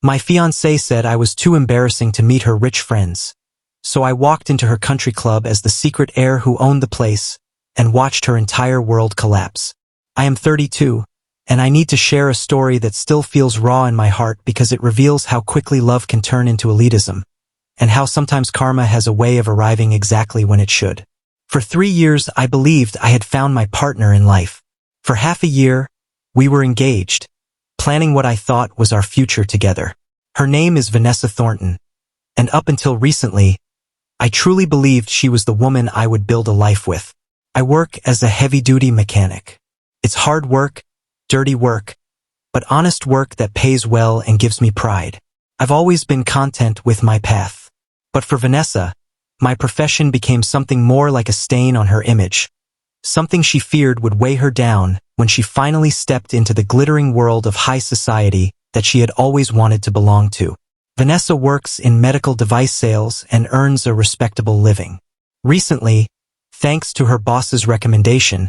My fiancée said I was too embarrassing to meet her rich friends. So I walked into her country club as the secret heir who owned the place and watched her entire world collapse. I am 32, and I need to share a story that still feels raw in my heart because it reveals how quickly love can turn into elitism, and how sometimes karma has a way of arriving exactly when it should. For 3 years, I believed I had found my partner in life. For half a year, we were engaged, planning what I thought was our future together. Her name is Vanessa Thornton, and up until recently, I truly believed she was the woman I would build a life with. I work as a heavy-duty mechanic. It's hard work, dirty work, but honest work that pays well and gives me pride. I've always been content with my path. But for Vanessa, my profession became something more like a stain on her image. Something she feared would weigh her down when she finally stepped into the glittering world of high society that she had always wanted to belong to. Vanessa works in medical device sales and earns a respectable living. Recently, thanks to her boss's recommendation,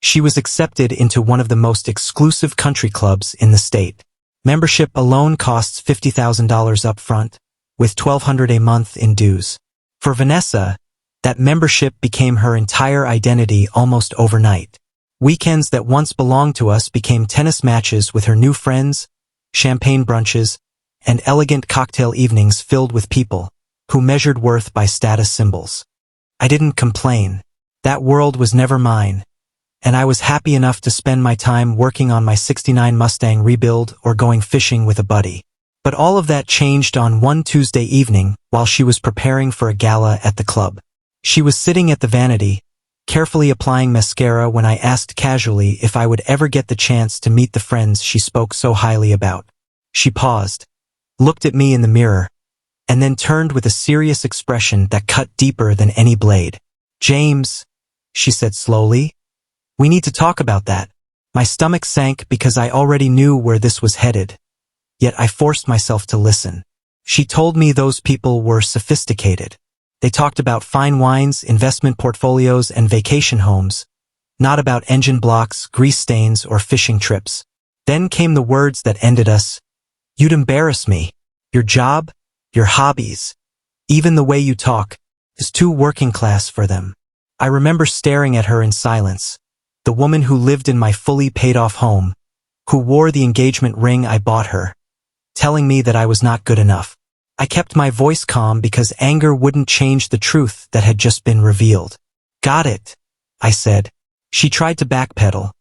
she was accepted into one of the most exclusive country clubs in the state. Membership alone costs $50,000 up front, with $1,200 a month in dues. For Vanessa, that membership became her entire identity almost overnight. Weekends that once belonged to us became tennis matches with her new friends, champagne brunches, and elegant cocktail evenings filled with people who measured worth by status symbols. I didn't complain. That world was never mine, and I was happy enough to spend my time working on my '69 Mustang rebuild or going fishing with a buddy. But all of that changed on one Tuesday evening while she was preparing for a gala at the club. She was sitting at the vanity, carefully applying mascara when I asked casually if I would ever get the chance to meet the friends she spoke so highly about. She paused, looked at me in the mirror, and then turned with a serious expression that cut deeper than any blade. "James," she said slowly, "we need to talk about that." My stomach sank because I already knew where this was headed. Yet I forced myself to listen. She told me those people were sophisticated. They talked about fine wines, investment portfolios, and vacation homes, not about engine blocks, grease stains, or fishing trips. Then came the words that ended us. "You'd embarrass me. Your job, your hobbies, even the way you talk, is too working class for them." I remember staring at her in silence, the woman who lived in my fully paid-off home, who wore the engagement ring I bought her, telling me that I was not good enough. I kept my voice calm because anger wouldn't change the truth that had just been revealed. "Got it," I said. She tried to backpedal,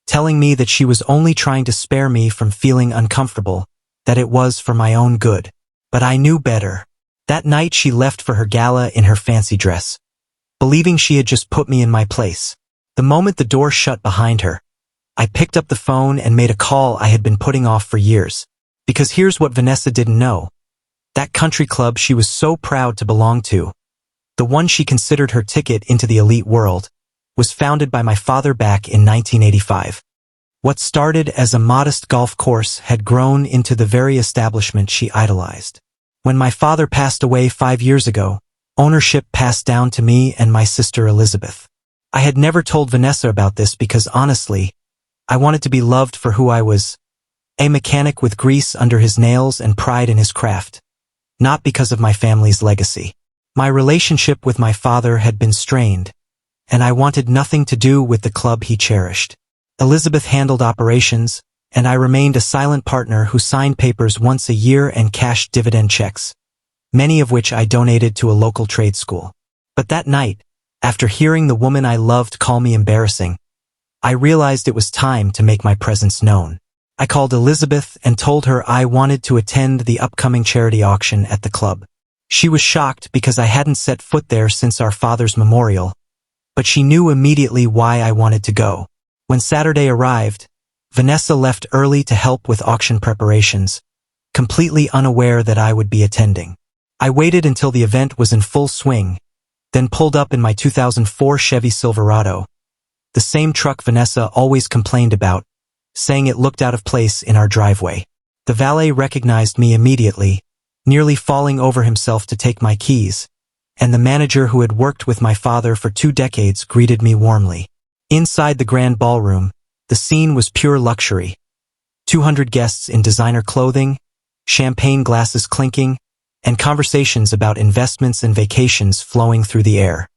telling me that she was only trying to spare me from feeling uncomfortable, that it was for my own good. But I knew better. That night she left for her gala in her fancy dress, believing she had just put me in my place. The moment the door shut behind her, I picked up the phone and made a call I had been putting off for years. Because here's what Vanessa didn't know. That country club she was so proud to belong to, the one she considered her ticket into the elite world, was founded by my father back in 1985. What started as a modest golf course had grown into the very establishment she idolized. When my father passed away 5 years ago, ownership passed down to me and my sister Elizabeth. I had never told Vanessa about this because honestly, I wanted to be loved for who I was, a mechanic with grease under his nails and pride in his craft, not because of my family's legacy. My relationship with my father had been strained, and I wanted nothing to do with the club he cherished. Elizabeth handled operations, and I remained a silent partner who signed papers once a year and cashed dividend checks, many of which I donated to a local trade school. But that night, after hearing the woman I loved call me embarrassing, I realized it was time to make my presence known. I called Elizabeth and told her I wanted to attend the upcoming charity auction at the club. She was shocked because I hadn't set foot there since our father's memorial, but she knew immediately why I wanted to go. When Saturday arrived, Vanessa left early to help with auction preparations, completely unaware that I would be attending. I waited until the event was in full swing, then pulled up in my 2004 Chevy Silverado, the same truck Vanessa always complained about, saying it looked out of place in our driveway. The valet recognized me immediately, nearly falling over himself to take my keys, and the manager who had worked with my father for 2 decades greeted me warmly. Inside the grand ballroom, the scene was pure luxury. 200 guests in designer clothing, champagne glasses clinking, and conversations about investments and vacations flowing through the air.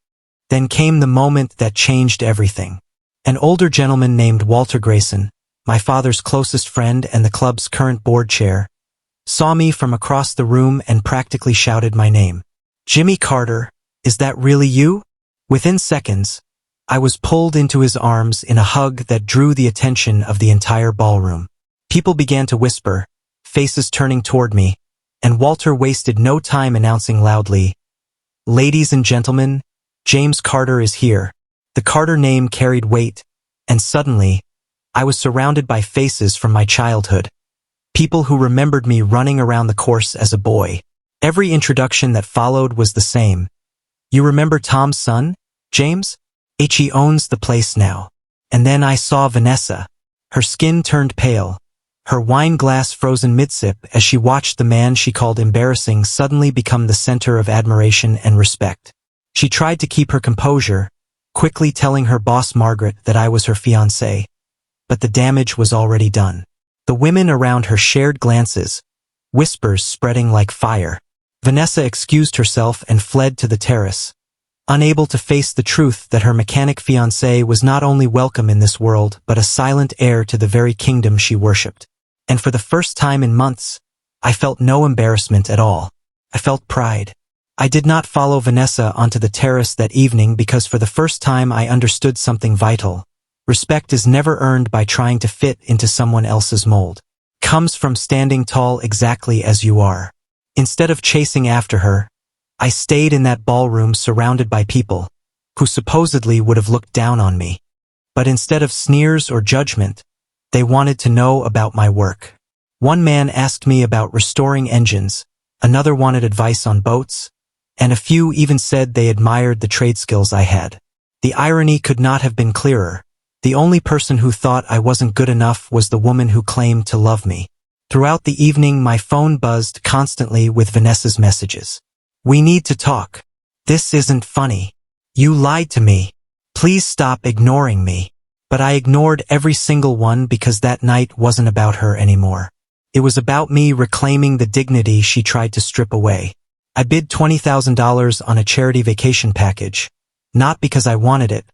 Then came the moment that changed everything. An older gentleman named Walter Grayson, my father's closest friend and the club's current board chair, saw me from across the room and practically shouted my name. "Jimmy Carter, is that really you?" Within seconds, I was pulled into his arms in a hug that drew the attention of the entire ballroom. People began to whisper, faces turning toward me, and Walter wasted no time announcing loudly, "Ladies and gentlemen, James Carter is here." The Carter name carried weight, and suddenly, I was surrounded by faces from my childhood. People who remembered me running around the course as a boy. Every introduction that followed was the same. "You remember Tom's son, James? He owns the place now." And then I saw Vanessa. Her skin turned pale, her wine glass frozen mid-sip as she watched the man she called embarrassing suddenly become the center of admiration and respect. She tried to keep her composure, quickly telling her boss Margaret that I was her fiancé. But the damage was already done. The women around her shared glances, whispers spreading like fire. Vanessa excused herself and fled to the terrace, unable to face the truth that her mechanic fiancé was not only welcome in this world but a silent heir to the very kingdom she worshipped. And for the first time in months, I felt no embarrassment at all. I felt pride. I did not follow Vanessa onto the terrace that evening because for the first time I understood something vital. Respect is never earned by trying to fit into someone else's mold. It comes from standing tall exactly as you are. Instead of chasing after her, I stayed in that ballroom surrounded by people who supposedly would have looked down on me. But instead of sneers or judgment, they wanted to know about my work. One man asked me about restoring engines, another wanted advice on boats, and a few even said they admired the trade skills I had. The irony could not have been clearer. The only person who thought I wasn't good enough was the woman who claimed to love me. Throughout the evening, my phone buzzed constantly with Vanessa's messages. "We need to talk. This isn't funny. You lied to me. Please stop ignoring me." But I ignored every single one because that night wasn't about her anymore. It was about me reclaiming the dignity she tried to strip away. I bid $20,000 on a charity vacation package, not because I wanted it,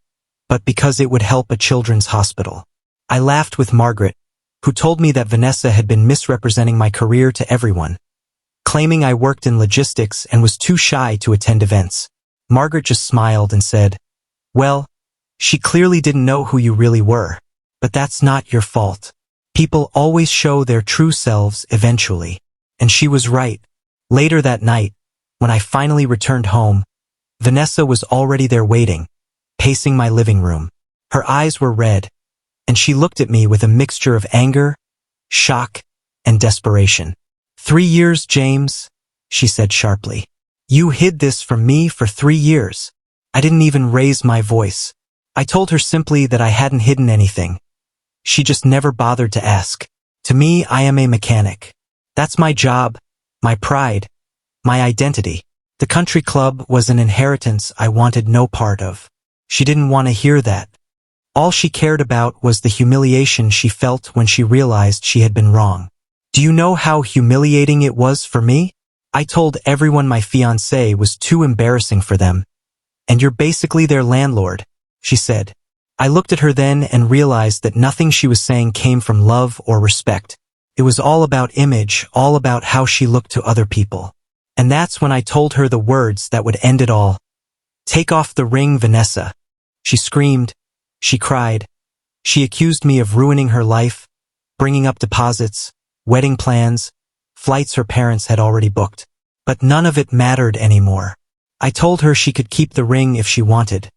but because it would help a children's hospital. I laughed with Margaret, who told me that Vanessa had been misrepresenting my career to everyone, claiming I worked in logistics and was too shy to attend events. Margaret just smiled and said, "Well, she clearly didn't know who you really were, but that's not your fault. People always show their true selves eventually." And she was right. Later that night, when I finally returned home, Vanessa was already there waiting, pacing my living room. Her eyes were red, and she looked at me with a mixture of anger, shock, and desperation. "3 years, James," she said sharply. "You hid this from me for 3 years." I didn't even raise my voice. I told her simply that I hadn't hidden anything. She just never bothered to ask. To me, I am a mechanic. That's my job, my pride, my identity. The country club was an inheritance I wanted no part of. She didn't want to hear that. All she cared about was the humiliation she felt when she realized she had been wrong. Do you know how humiliating it was for me? I told everyone my fiancé was too embarrassing for them. "And you're basically their landlord," she said. I looked at her then and realized that nothing she was saying came from love or respect. It was all about image, all about how she looked to other people. And that's when I told her the words that would end it all. "Take off the ring, Vanessa." She screamed. She cried. She accused me of ruining her life, bringing up deposits, wedding plans, flights her parents had already booked. But none of it mattered anymore. I told her she could keep the ring if she wanted,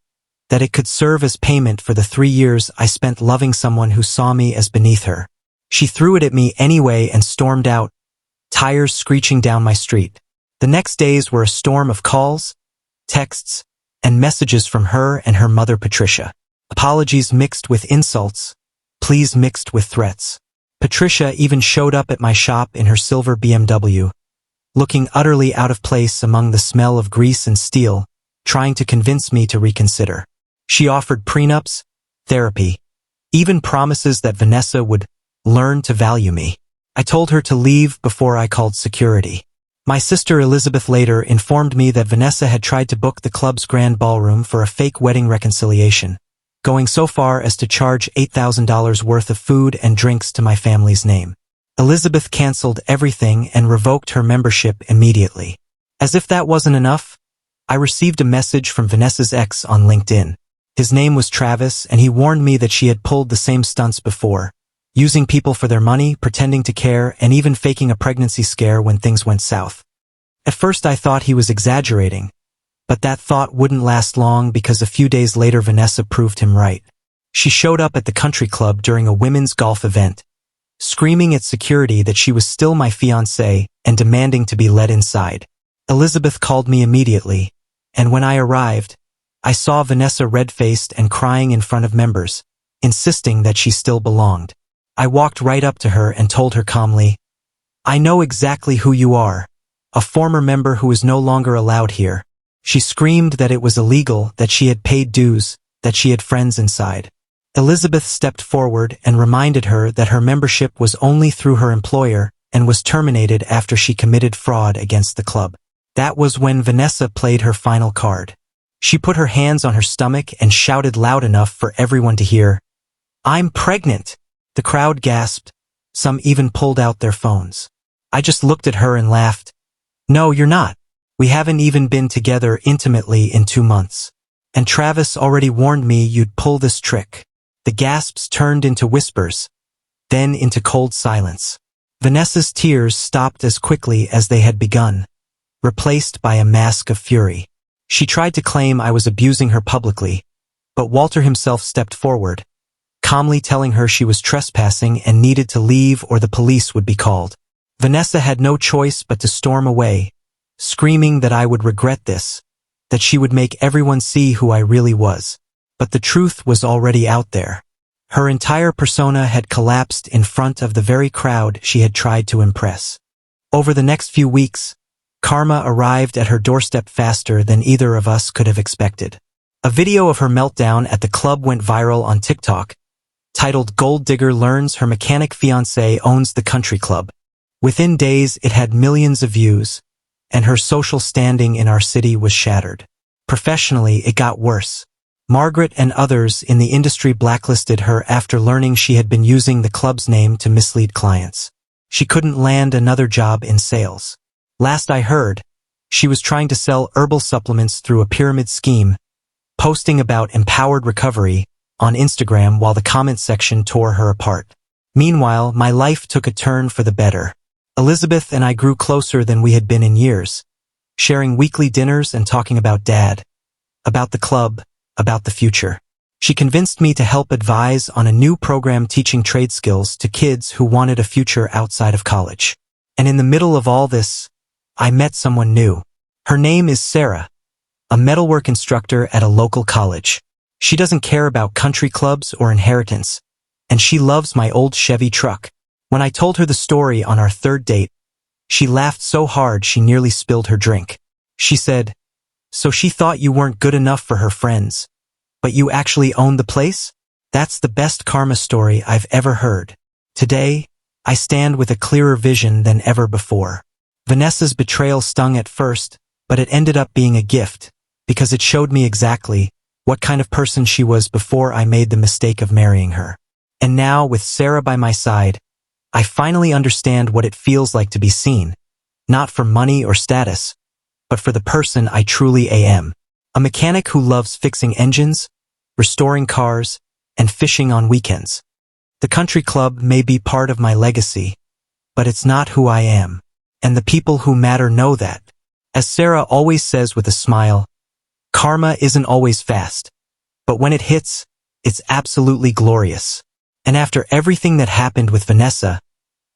that it could serve as payment for the 3 years I spent loving someone who saw me as beneath her. She threw it at me anyway and stormed out, tires screeching down my street. The next days were a storm of calls, texts, and messages from her and her mother Patricia. Apologies mixed with insults, pleas mixed with threats. Patricia even showed up at my shop in her silver BMW, looking utterly out of place among the smell of grease and steel, trying to convince me to reconsider. She offered prenups, therapy, even promises that Vanessa would learn to value me. I told her to leave before I called security. My sister Elizabeth later informed me that Vanessa had tried to book the club's grand ballroom for a fake wedding reconciliation, going so far as to charge $8,000 worth of food and drinks to my family's name. Elizabeth canceled everything and revoked her membership immediately. As if that wasn't enough, I received a message from Vanessa's ex on LinkedIn. His name was Travis, and he warned me that she had pulled the same stunts before, using people for their money, pretending to care, and even faking a pregnancy scare when things went south. At first I thought he was exaggerating, but that thought wouldn't last long because a few days later Vanessa proved him right. She showed up at the country club during a women's golf event, screaming at security that she was still my fiancée and demanding to be let inside. Elizabeth called me immediately, and when I arrived, I saw Vanessa red-faced and crying in front of members, insisting that she still belonged. I walked right up to her and told her calmly, "I know exactly who you are, a former member who is no longer allowed here." She screamed that it was illegal, that she had paid dues, that she had friends inside. Elizabeth stepped forward and reminded her that her membership was only through her employer and was terminated after she committed fraud against the club. That was when Vanessa played her final card. She put her hands on her stomach and shouted loud enough for everyone to hear, "I'm pregnant!" The crowd gasped. Some even pulled out their phones. I just looked at her and laughed. "No, you're not. We haven't even been together intimately in 2 months. And Travis already warned me you'd pull this trick." The gasps turned into whispers, then into cold silence. Vanessa's tears stopped as quickly as they had begun, replaced by a mask of fury. She tried to claim I was abusing her publicly, but Walter himself stepped forward, calmly telling her she was trespassing and needed to leave or the police would be called. Vanessa had no choice but to storm away, screaming that I would regret this, that she would make everyone see who I really was. But the truth was already out there. Her entire persona had collapsed in front of the very crowd she had tried to impress. Over the next few weeks, karma arrived at her doorstep faster than either of us could have expected. A video of her meltdown at the club went viral on TikTok, titled "Gold Digger Learns Her Mechanic Fiancé Owns the Country Club." Within days, it had millions of views, and her social standing in our city was shattered. Professionally, it got worse. Margaret and others in the industry blacklisted her after learning she had been using the club's name to mislead clients. She couldn't land another job in sales. Last I heard, she was trying to sell herbal supplements through a pyramid scheme, posting about empowered recovery on Instagram while the comment section tore her apart. Meanwhile, my life took a turn for the better. Elizabeth and I grew closer than we had been in years, sharing weekly dinners and talking about Dad, about the club, about the future. She convinced me to help advise on a new program teaching trade skills to kids who wanted a future outside of college. And in the middle of all this, I met someone new. Her name is Sarah, a metalwork instructor at a local college. She doesn't care about country clubs or inheritance, and she loves my old Chevy truck. When I told her the story on our third date, she laughed so hard she nearly spilled her drink. She said, "So she thought you weren't good enough for her friends, but you actually owned the place? That's the best karma story I've ever heard." Today, I stand with a clearer vision than ever before. Vanessa's betrayal stung at first, but it ended up being a gift, because it showed me exactly what kind of person she was before I made the mistake of marrying her. And now, with Sarah by my side, I finally understand what it feels like to be seen, not for money or status, but for the person I truly am. A mechanic who loves fixing engines, restoring cars, and fishing on weekends. The country club may be part of my legacy, but it's not who I am. And the people who matter know that. As Sarah always says with a smile, karma isn't always fast, but when it hits, it's absolutely glorious. And after everything that happened with Vanessa,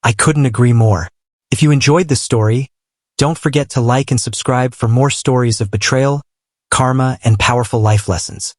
I couldn't agree more. If you enjoyed this story, don't forget to like and subscribe for more stories of betrayal, karma, and powerful life lessons.